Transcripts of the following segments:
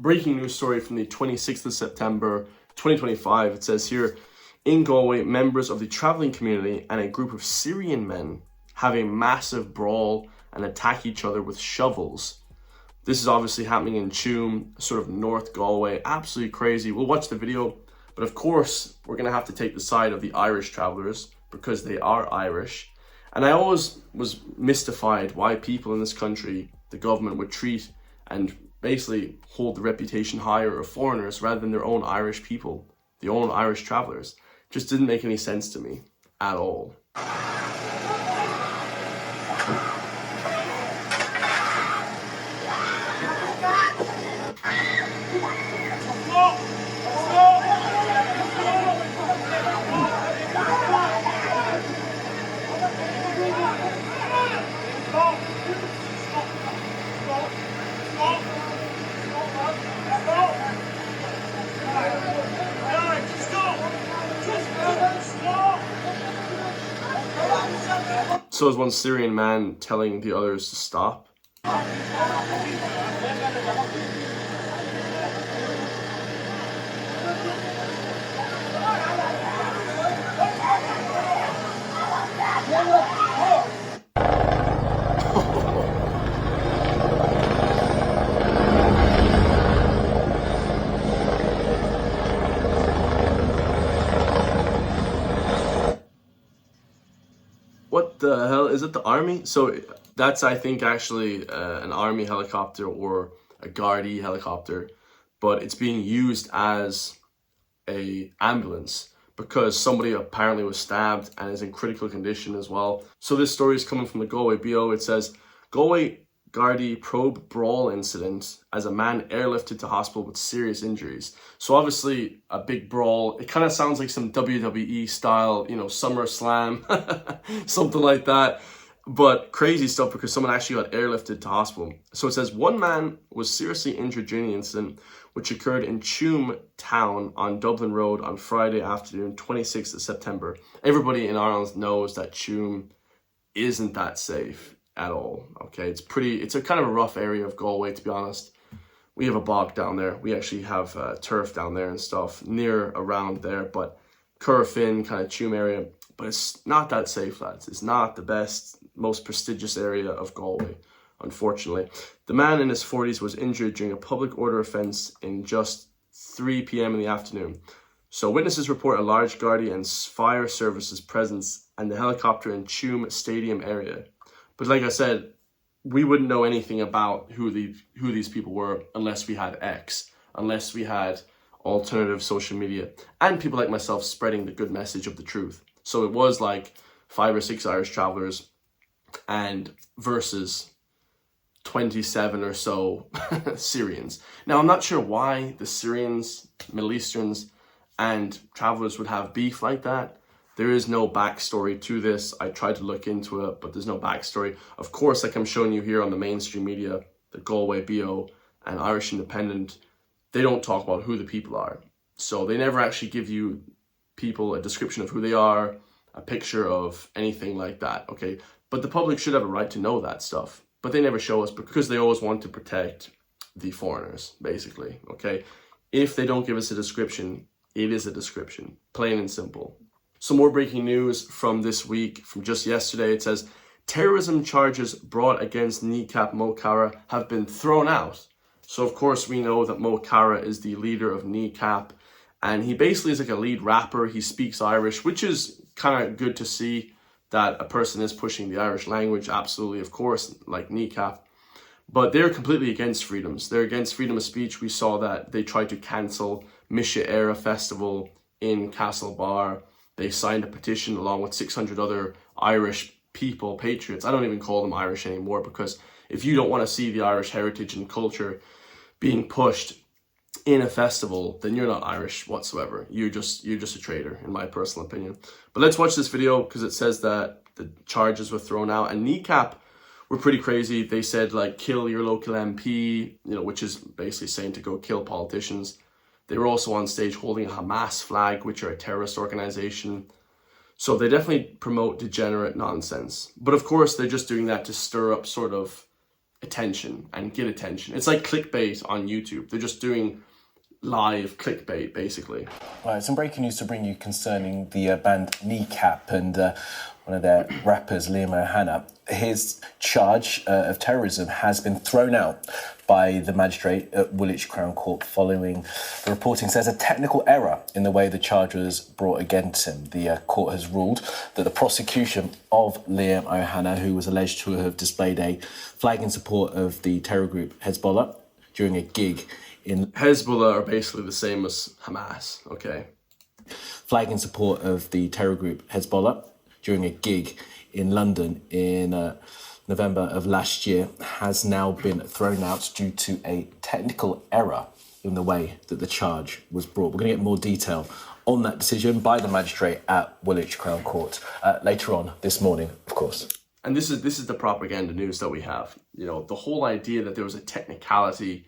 Breaking news story from the 26th of September 2025. It says here, in Galway, members of the travelling community and a group of Syrian men have a massive brawl and attack each other with shovels. This is obviously happening in Tuam, sort of North Galway. Absolutely crazy. We'll watch the video, but of course, we're going to have to take the side of the Irish travellers because they are Irish. And I always was mystified why people in this country, the government, would treat and basically hold the reputation higher of foreigners rather than their own Irish people, the own Irish travellers. Just didn't make any sense to me at all. So is one Syrian man telling the others to stop. What the hell? Is it the army? So that's, I think, actually an army helicopter or a Gardaí helicopter, but it's being used as a ambulance because somebody apparently was stabbed and is in critical condition as well. So this story is coming from the Galway BO. It says, Galway Gardaí probe brawl incident as a man airlifted to hospital with serious injuries. So obviously a big brawl. It kind of sounds like some WWE style, you know, SummerSlam, something like that. But crazy stuff because someone actually got airlifted to hospital. So it says one man was seriously injured during the incident, which occurred in Tuam town on Dublin Road on Friday afternoon, 26th of September. Everybody in Ireland knows that Tuam isn't that safe at all. Okay, it's a kind of a rough area of Galway, to be honest. We have a bog down there. We actually have turf down there and stuff near around there, but Currafin, kind of Tuam area, but it's not that safe, lads. It's not the best, most prestigious area of Galway, unfortunately. The man in his 40s was injured during a public order offence in just 3 p.m. in the afternoon. So witnesses report a large Gardaí and fire services presence and the helicopter in Tuam Stadium area. But like I said, we wouldn't know anything about who these people were unless we had X, unless we had alternative social media and people like myself spreading the good message of the truth. So it was like 5 or 6 Irish travellers and versus 27 or so Syrians. Now, I'm not sure why the Syrians, Middle Easterns, and travellers would have beef like that. There is no backstory to this. I tried to look into it, but there's no backstory. Of course, like I'm showing you here on the mainstream media, the Galway BO and Irish Independent, they don't talk about who the people are. So they never actually give you people a description of who they are, a picture of anything like that, okay? But the public should have a right to know that stuff. But they never show us because they always want to protect the foreigners, basically, okay? If they don't give us a description, it is a description, plain and simple. Some more breaking news from this week, from just yesterday. It says, terrorism charges brought against NICAP Mo Cara have been thrown out. So of course we know that Mo Cara is the leader of NICAP, and he basically is like a lead rapper. He speaks Irish, which is kind of good to see that a person is pushing the Irish language, absolutely, of course, like NICAP. But they're completely against freedoms. They're against freedom of speech. We saw that they tried to cancel Misha Era Festival in Castlebar. They signed a petition along with 600 other Irish people, patriots. I don't even call them Irish anymore because if you don't want to see the Irish heritage and culture being pushed in a festival, then you're not Irish whatsoever. You're just a traitor, in my personal opinion. But let's watch this video because it says that the charges were thrown out, and NICAP were pretty crazy. They said like kill your local MP, you know, which is basically saying to go kill politicians. They were also on stage holding a Hamas flag, which are a terrorist organization. So they definitely promote degenerate nonsense. But of course, they're just doing that to stir up sort of attention and get attention. It's like clickbait on YouTube. They're just doing live clickbait, basically. Right, some breaking news to bring you concerning the band Kneecap and one of their rappers, Liam Ohana. His charge of terrorism has been thrown out by the magistrate at Woolwich Crown Court following the reporting says a technical error in the way the charge was brought against him. The court has ruled that the prosecution of Liam Ohana, who was alleged to have displayed a flag in support of the terror group Hezbollah during a gig in... Hezbollah are basically the same as Hamas, okay? Flag in support of the terror group Hezbollah during a gig in London in November of last year has now been thrown out due to a technical error in the way that the charge was brought. We're going to get more detail on that decision by the magistrate at Woolwich Crown Court later on this morning, of course. And this is the propaganda news that we have. You know, the whole idea that there was a technicality,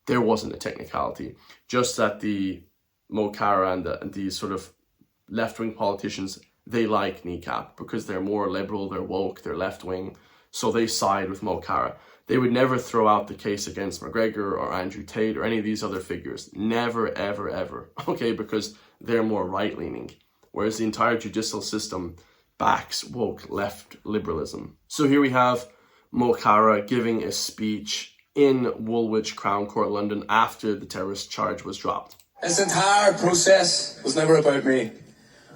there wasn't a technicality. Just that the Mo Farah and the sort of left-wing politicians, they like Kneecap because they're more liberal, they're woke, they're left-wing, so they side with Mo Farah. They would never throw out the case against McGregor or Andrew Tate or any of these other figures. Never, ever, ever. Okay, because they're more right-leaning. Whereas the entire judicial system backs woke left liberalism. So here we have Mo Farah giving a speech in Woolwich Crown Court, London, after the terrorist charge was dropped. This entire process was never about me.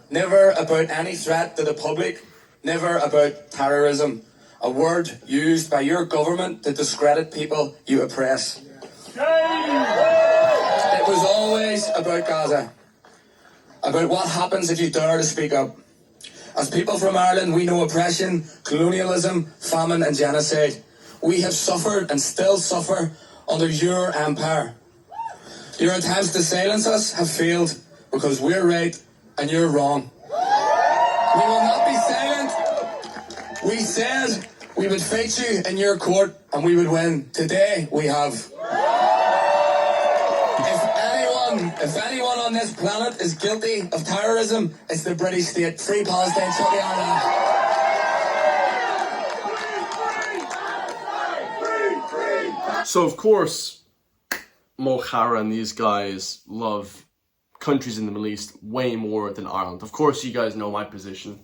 Never about any threat to the public. Never about terrorism. A word used by your government to discredit people you oppress. It was always about Gaza. About what happens if you dare to speak up. As people from Ireland, we know oppression, colonialism, famine and genocide. We have suffered and still suffer under your empire. Your attempts to silence us have failed because we're right and you're wrong. We will not be silent. We said we would fight you in your court and we would win. Today we have. If anyone on this planet is guilty of terrorism, it's the British state. Free Palestine, shut the Ireland. So of course, Mo Farah and these guys love countries in the Middle East way more than Ireland. Of course, you guys know my position.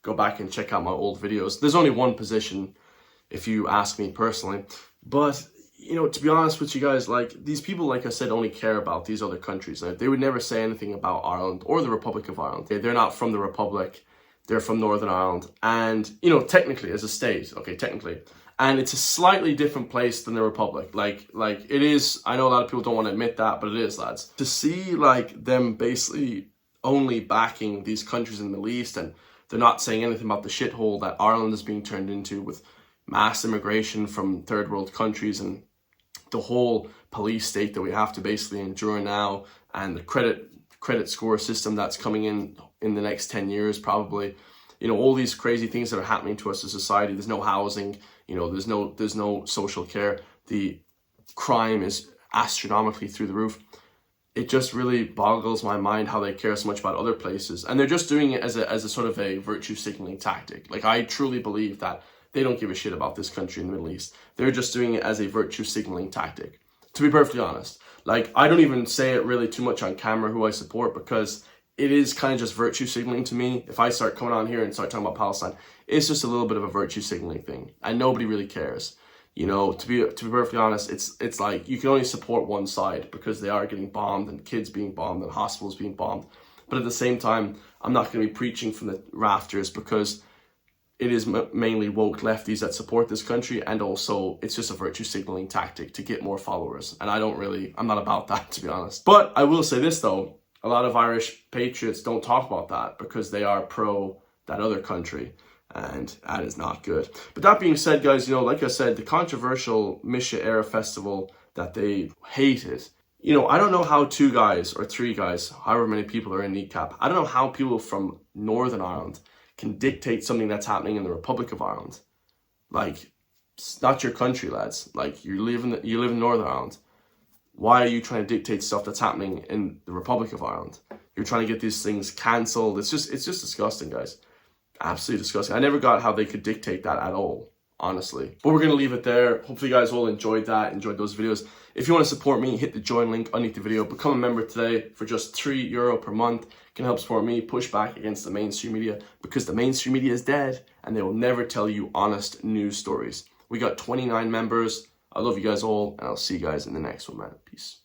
Go back and check out my old videos. There's only one position, if you ask me personally. But, you know, to be honest with you guys, like, these people, like I said, only care about these other countries. Like, they would never say anything about Ireland or the Republic of Ireland. They're not from the Republic. They're from Northern Ireland. And, you know, technically, as a state, okay, technically, and it's a slightly different place than the Republic. Like it is, I know a lot of people don't want to admit that, but it is, lads. To see, like, them basically only backing these countries in the Middle East, and they're not saying anything about the shithole that Ireland is being turned into with mass immigration from third world countries and the whole police state that we have to basically endure now, and the credit score system that's coming in the next 10 years probably. You know, all these crazy things that are happening to us as a society. There's no housing, you know, there's no social care. The crime is astronomically through the roof. It just really boggles my mind how they care so much about other places. And they're just doing it as a sort of a virtue signaling tactic. Like, I truly believe that they don't give a shit about this country in the Middle East. They're just doing it as a virtue signaling tactic. To be perfectly honest, like, I don't even say it really too much on camera who I support, because it is kind of just virtue signaling to me. If I start coming on here and start talking about Palestine, it's just a little bit of a virtue signaling thing, and nobody really cares. You know, to be perfectly honest, it's like you can only support one side because they are getting bombed and kids being bombed and hospitals being bombed. But at the same time, I'm not going to be preaching from the rafters, because it is mainly woke lefties that support this country, and also it's just a virtue signaling tactic to get more followers. And I'm not about that, to be honest. But I will say this though, a lot of Irish patriots don't talk about that because they are pro that other country, and that is not good. But that being said, guys, you know, like I said, the controversial Misha Era Festival that they hated, you know, I don't know how 2 guys or 3 guys, however many people are in Kneecap, I don't know how people from Northern Ireland can dictate something that's happening in the Republic of Ireland. Like, it's not your country, lads. Like, you live in Northern Ireland. Why are you trying to dictate stuff that's happening in the Republic of Ireland? You're trying to get these things cancelled. It's just disgusting, guys. Absolutely disgusting. I never got how they could dictate that at all. honestly. But we're going to leave it there. Hopefully you guys all enjoyed those videos. If you want to support me, hit the join link underneath the video. Become a member today for just €3 per month. It can help support me push back against the mainstream media, because the mainstream media is dead and they will never tell you honest news stories. We got 29 members. I love you guys all, and I'll see you guys in the next one, man. Peace.